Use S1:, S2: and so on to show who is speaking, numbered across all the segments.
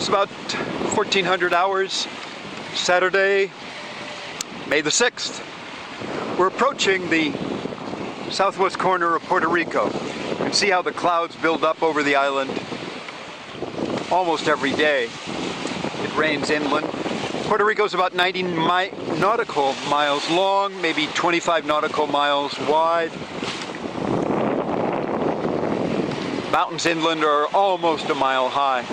S1: It's about 1400 hours, Saturday, May the 6th. We're approaching the southwest corner of Puerto Rico. You can see how the clouds build up over the island almost every day. It rains inland. Puerto Rico is about 90 nautical miles long, maybe 25 nautical miles wide. Mountains inland are almost a mile high.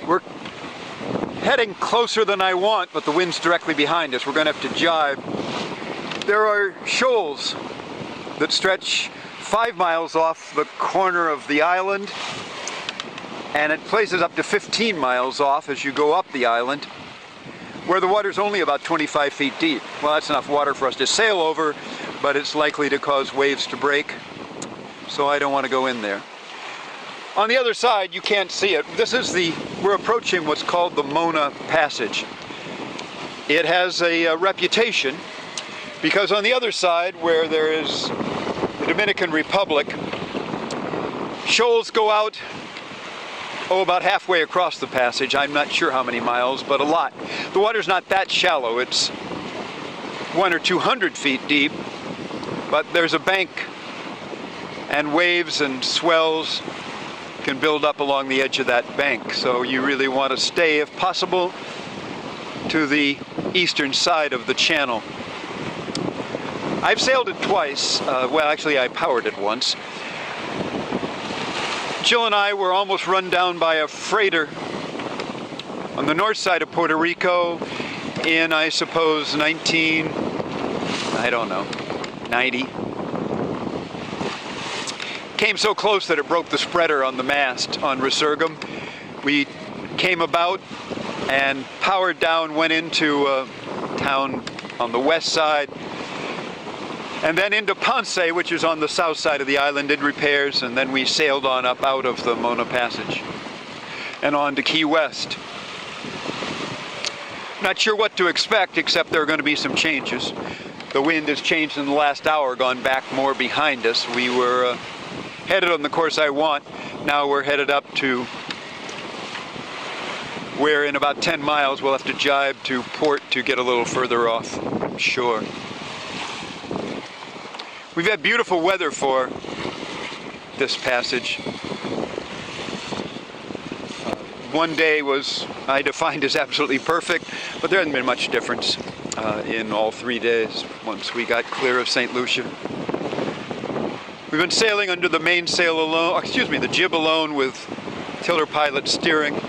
S1: We're heading closer than I want, but the wind's directly behind us. We're going to have to jibe. There are shoals that stretch 5 miles off the corner of the island, and at places up to 15 miles off as you go up the island, where the water's only about 25 feet deep. Well, that's enough water for us to sail over, but it's likely to cause waves to break, so I don't want to go in there. On the other side, you can't see it. We're approaching what's called the Mona Passage. It has a reputation because on the other side, where there is the Dominican Republic, shoals go out, about halfway across the passage. I'm not sure how many miles, but a lot. The water's not that shallow. It's 100 or 200 feet deep, but there's a bank, and waves and swells can build up along the edge of that bank. So you really want to stay, if possible, to the eastern side of the channel. I've sailed it twice. Well, actually, I powered it once. Jill and I were almost run down by a freighter on the north side of Puerto Rico in, I suppose, 90. Came so close that it broke the spreader on the mast on Resurgam. We came about and powered down, went into a town on the west side, and then into Ponce, which is on the south side of the island, did repairs, and then we sailed on up out of the Mona Passage and on to Key West. Not sure what to expect, except there are going to be some changes. The wind has changed in the last hour, gone back more behind us. We were headed on the course I want. Now we're headed up to where in about 10 miles we'll have to jibe to port to get a little further off shore. We've had beautiful weather for this passage. One day I defined as absolutely perfect, but there hasn't been much difference in all 3 days once we got clear of St. Lucia. We've been sailing under the mainsail alone, the jib alone, with tiller pilot steering,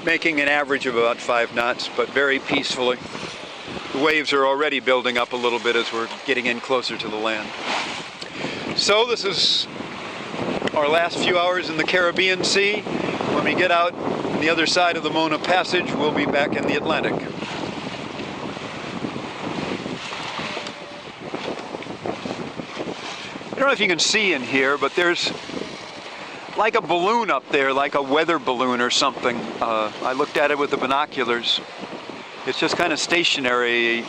S1: making an average of about 5 knots, but very peacefully. The waves are already building up a little bit as we're getting in closer to the land. So this is our last few hours in the Caribbean Sea. When we get out on the other side of the Mona Passage, we'll be back in the Atlantic. I don't know if you can see in here, but there's like a balloon up there, like a weather balloon or something. I looked at it with the binoculars. It's just kind of stationary,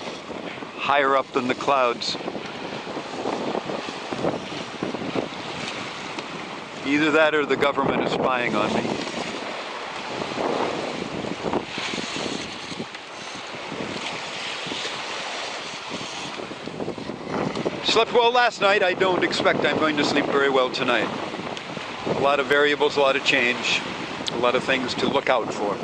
S1: higher up than the clouds. Either that or the government is spying on me. Slept well last night. I don't expect I'm going to sleep very well tonight. A lot of variables, a lot of change, a lot of things to look out for.